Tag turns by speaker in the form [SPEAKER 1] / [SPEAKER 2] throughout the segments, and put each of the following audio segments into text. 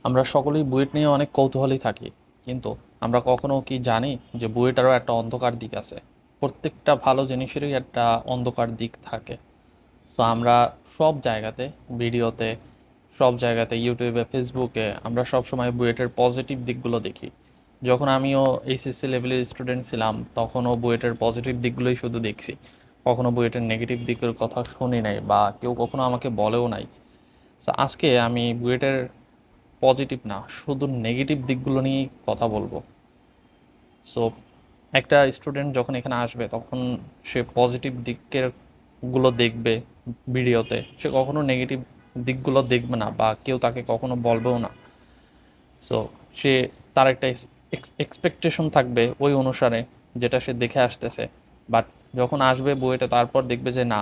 [SPEAKER 1] আমরা সকলেই বুয়েট নিয়ে অনেক কৌতূহলী থাকি, কিন্তু আমরা কখনো কি জানি যে বুয়েটেরও একটা অন্ধকার দিক আছে? প্রত্যেকটা ভালো জিনিসেরই একটা অন্ধকার দিক থাকে। সো আমরা সব জায়গাতে, ভিডিওতে, সব জায়গাতে, ইউটিউবে, ফেসবুকে আমরা সব সময় বুয়েটের পজিটিভ দিকগুলো দেখি। যখন আমিও এইচএসসি লেভেলের স্টুডেন্ট ছিলাম তখনও বুয়েটের পজিটিভ দিকগুলোই শুধু দেখছি, কখনো বুয়েটের নেগেটিভ দিকের কথা শুনি নাই বা কেউ কখনো আমাকে বলেও নাই। সো আজকে আমি বুয়েটের পজিটিভ না, শুধু নেগেটিভ দিকগুলো নিয়েই কথা বলবো। সো একটা স্টুডেন্ট যখন এখানে আসবে তখন সে পজিটিভ দিকের গুলো দেখবে ভিডিওতে, সে কখনো নেগেটিভ দিকগুলো দেখবে না বা কেউ তাকে কখনো বলবেও না। সো সে, তার একটা এক্সপেকটেশন থাকবে ওই অনুসারে যেটা সে দেখে আসতেছে, বাট যখন আসবে বুয়েটে তারপর দেখবে যে না,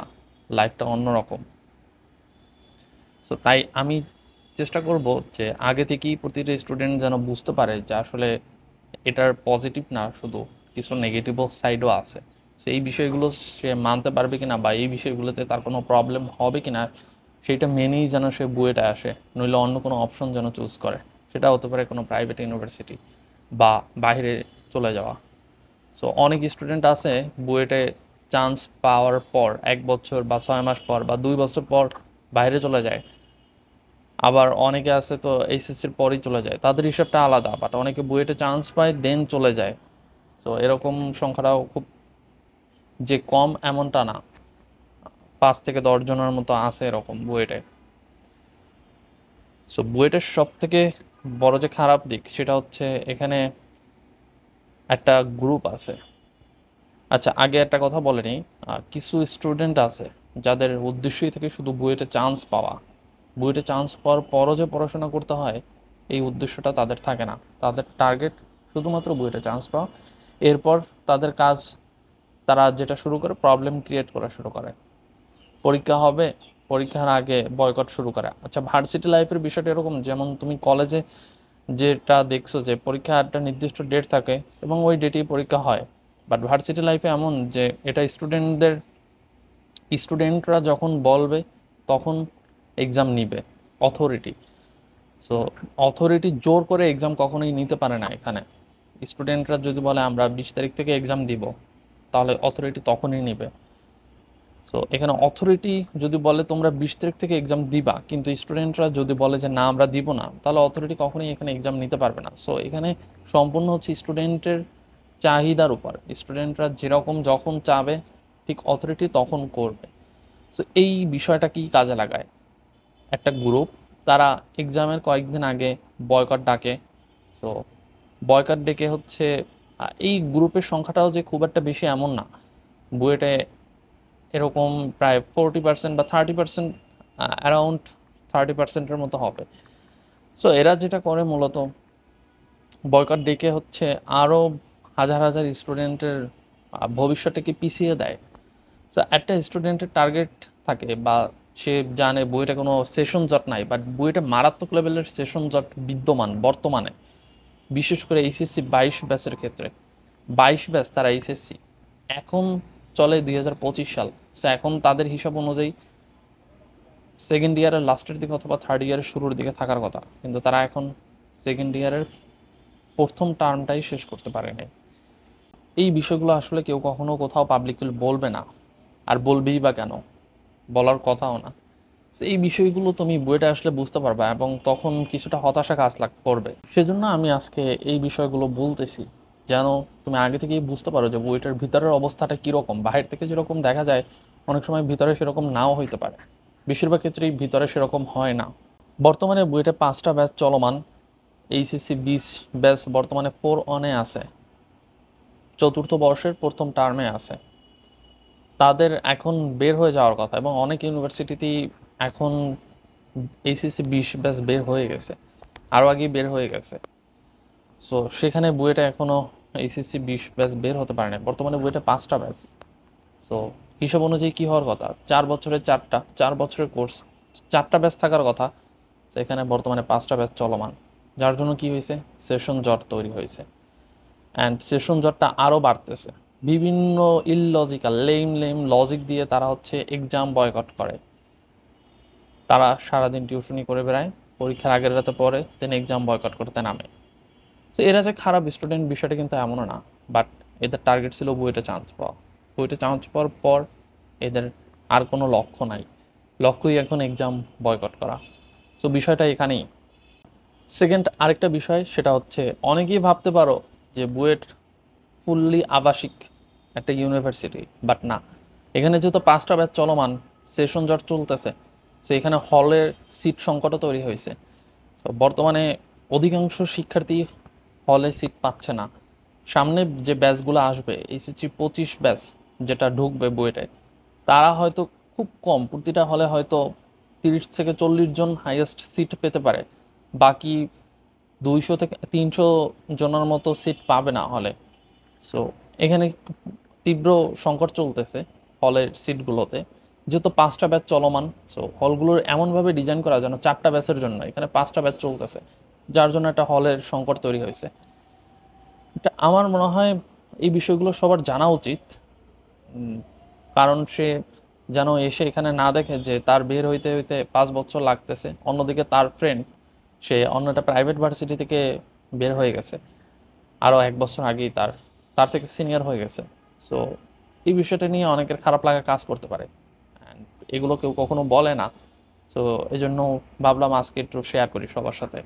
[SPEAKER 1] লাইফটা অন্যরকম। সো তাই আমি চেষ্টা করব যে আগে থেকেই প্রতিটা স্টুডেন্ট যেন বুঝতে পারে যে আসলে এটার পজিটিভ না, শুধু কিছু নেগেটিভও সাইডও আছে। সেই বিষয়গুলো সে মানতে পারবে কিনা বা এই বিষয়গুলোতে তার কোনো প্রবলেম হবে কিনা সেইটা মেনেই যেন সে বুয়েটে আসে, নইলে অন্য কোনো অপশন যেন চুজ করে। সেটা হতে পারে কোনো প্রাইভেট ইউনিভার্সিটি বা বাইরে চলে যাওয়া। সো অনেক স্টুডেন্ট আছে বুয়েটে চান্স পাওয়ার পর 1 বছর বা 6 মাস পর বা 2 বছর পর বাইরে চলে যায়। আবার অনেকে আছে তো এইচএসসির পরেই চলে যায়, তাদের হিসাবটা আলাদা, বাট অনেকে বুয়েটে চান্স পায় দেন চলে যায়। তো এরকম সংখ্যাটাও খুব যে কম এমনটা না, 5 থেকে 10 জনের মতো আছে এরকম বুয়েটে। সো বুয়েটের সব থেকে বড় যে খারাপ দিক সেটা হচ্ছে এখানে একটা গ্রুপ আছে। আচ্ছা, আগে একটা কথা বলে নিই, কিছু স্টুডেন্ট আছে যাদের উদ্দেশ্যই থাকে শুধু বুয়েটে চান্স পাওয়া। বুয়েটে চান্স পাওয়ার পরও যে পড়াশোনা করতে হয় এই উদ্দেশ্যটা তাদের থাকে না। তাদের টার্গেট শুধুমাত্র বুয়েটে চান্স পাওয়া। এরপর তাদের কাজ, তারা যেটা শুরু করে প্রবলেম ক্রিয়েট করা শুরু করে। পরীক্ষা হবে, পরীক্ষার আগে বয়কট শুরু করে। আচ্ছা, ভার্সিটি লাইফের বিষয়টা এরকম, যেমন তুমি কলেজে যেটা দেখছো যে পরীক্ষা একটা নির্দিষ্ট ডেট থাকে এবং ওই ডেটেই পরীক্ষা হয়। বাট ভার্সিটি লাইফে এমন যে এটা স্টুডেন্টরা যখন বলবে তখন এক্সাম নিবে অথরিটি। সো অথরিটি জোর করে এক্সাম কখনোই নিতে পারে না এখানে। স্টুডেন্টরা যদি বলে আমরা 20 তারিখ থেকে এক্সাম দিব, তাহলে অথরিটি তখনই নিবে। সো এখানে অথরিটি যদি বলে তোমরা 20 তারিখ থেকে এক্সাম দিবা, কিন্তু স্টুডেন্টরা যদি বলে যে না আমরা দিব না, তাহলে অথরিটি কখনোই এখানে এক্সাম নিতে পারবে না। সো এখানে সম্পূর্ণ হচ্ছে স্টুডেন্টের চাহিদার উপর। স্টুডেন্টরা যেরকম যখন চাবে ঠিক অথরিটি তখন করবে। সো এই বিষয়টা কি কাজে লাগায় একটা গ্রুপ, তারা এক্সামের কয়েকদিন আগে বয়কট ডাকে। সো বয়কট ডেকে হচ্ছে, এই গ্রুপের সংখ্যাটাও যে খুব একটা বেশি এমন না। বুয়েটে এরকম প্রায় 40% বা 30%, অ্যারাউন্ড 30%-এর মতো হবে। সো এরা যেটা করে মূলত বয়কট ডেকে হচ্ছে আরও হাজার হাজার স্টুডেন্টের ভবিষ্যৎটাকে পিছিয়ে দেয়। সো একটা স্টুডেন্টের টার্গেট থাকে বা সে জানে বইটা কোনো সেশন জট নাই, বাট বইটা মারাত্মক লেভেলের সেশন জট বিদ্যমান বর্তমানে, বিশেষ করে এইচএসসি 22 ব্যাচের ক্ষেত্রে। 22 ব্যাচ তারা এইচএসসি, এখন চলে 2025 সাল। সো এখন তাদের হিসাব অনুযায়ী সেকেন্ড ইয়ারের লাস্টের দিকে অথবা থার্ড ইয়ারের শুরুর দিকে থাকার কথা, কিন্তু তারা এখন সেকেন্ড ইয়ারের প্রথম টার্মটাই শেষ করতে পারেনি। এই বিষয়গুলো আসলে কেউ কখনো কোথাও পাবলিকলি বলবে না, আর বলবেই বা কেন, বলার কথাও না। তো এই বিষয়গুলো তুমি বইটা আসলে বুঝতে পারবে এবং তখন কিছুটা হতাশা কাজ করবে। সেজন্য আমি আজকে এই বিষয়গুলো বলতেছি, যেন তুমি আগে থেকেই বুঝতে পারো যে বইটার ভিতরের অবস্থাটা কীরকম। বাহির থেকে যেরকম দেখা যায় অনেক সময় ভিতরে সেরকম নাও হইতে পারে, বেশিরভাগ ক্ষেত্রেই ভিতরে সেরকম হয় না। বর্তমানে বইটা 5টা ব্যাচ চলমান। এইচএসসি 20 ব্যাচ বর্তমানে 4-1-এ আছে, চতুর্থ বর্ষের প্রথম টার্মে আছে। তাদের এখন বের হয়ে যাওয়ার কথা এবং অনেক ইউনিভার্সিটিতেই এখন এইচএসসি 20 ব্যাচ বের হয়ে গেছে, আরও আগেই বের হয়ে গেছে। সো সেখানে বুয়েটা এখনও এইচএসসি 20 ব্যাচ বের হতে পারে না। বর্তমানে বুয়েটা 5টা ব্যাচ। সো হিসাব অনুযায়ী কী হওয়ার কথা, 4 বছরের 4টা, 4 বছরের কোর্স, 4টা ব্যাচ থাকার কথা। তো এখানে বর্তমানে 5টা ব্যাচ চলমান, যার জন্য কি হয়েছে, সেশন জট তৈরি হয়েছে। অ্যান্ড সেশন জটটা আরও বাড়তেছে। বিভিন্ন ইললজিক্যাল লেম লেম লজিক দিয়ে তারা হচ্ছে এক্সাম বয়কট করে। তারা সারাদিন টিউশনি করে বেড়ায়, পরীক্ষার আগের রাতে পড়ে, দেন এক্সাম বয়কট করতে নামে। তো এরা যে খারাপ স্টুডেন্ট বিষয়টা কিন্তু এমনও না, বাট এদের টার্গেট ছিল বুয়েটে চান্স পাওয়া। বুয়েটে চান্স পাওয়ার পর এদের আর কোনো লক্ষ্য নাই, লক্ষ্যই এখন এক্সাম বয়কট করা। তো বিষয়টা এখানেই। সেকেন্ড আরেকটা বিষয় সেটা হচ্ছে, অনেকেই ভাবতে পারো যে বুয়েট ফুললি আবাসিক একটা ইউনিভার্সিটি, বাট না। এখানে যেহেতু 5টা ব্যাচ চলমান, সেশন জট চলতেছে, তো এখানে হলের সিট সংকটও তৈরি হয়েছে। তো বর্তমানে অধিকাংশ শিক্ষার্থী হলে সিট পাচ্ছে না। সামনে যে ব্যাচগুলো আসবে, এসএসসি 25 ব্যাচ যেটা ঢুকবে বুয়েটে, তারা হয়তো খুব কম, প্রতিটা হলে হয়তো 30 থেকে 40 জন হাইয়েস্ট সিট পেতে পারে। বাকি 200 থেকে 300 জনের মতো সিট পাবে না হলে। সো এখানে তীব্র সংকট চলতেছে হলের সিটগুলোতে, যেহেতু 5টা ব্যাচ চলমান। সো হলগুলোর এমনভাবে ডিজাইন করা যেন 4টা ব্যাচের জন্য, এখানে 5টা ব্যাচ চলতেছে, যার জন্য একটা হলের সংকট তৈরি হয়েছে। এটা আমার মনে হয় এই বিষয়গুলো সবার জানা উচিত। উম, কারণ সে যেন এসে এখানে না দেখে যে তার বের হইতে হইতে 5 বছর লাগতেছে, অন্যদিকে তার ফ্রেন্ড সে অন্য একটা প্রাইভেট ভার্সিটি থেকে বের হয়ে গেছে আরও 1 বছর আগেই, তার তার থেকে সিনিয়র হয়ে গেছে। সো এই বিষয়টা নিয়ে অনেকের খারাপ লাগা কাজ করতে পারে, অ্যান্ড এগুলো কেউ কখনো বলে না। সো এই জন্য ভাবলাম আজকে একটু শেয়ার করি সবার সাথে।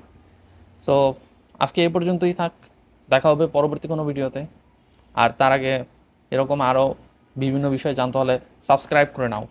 [SPEAKER 1] সো আজকে এই পর্যন্তই থাক, দেখা হবে পরবর্তী কোনো ভিডিওতে। আর তার আগে এরকম আরও বিভিন্ন বিষয় জানতে হলে সাবস্ক্রাইব করে নাও।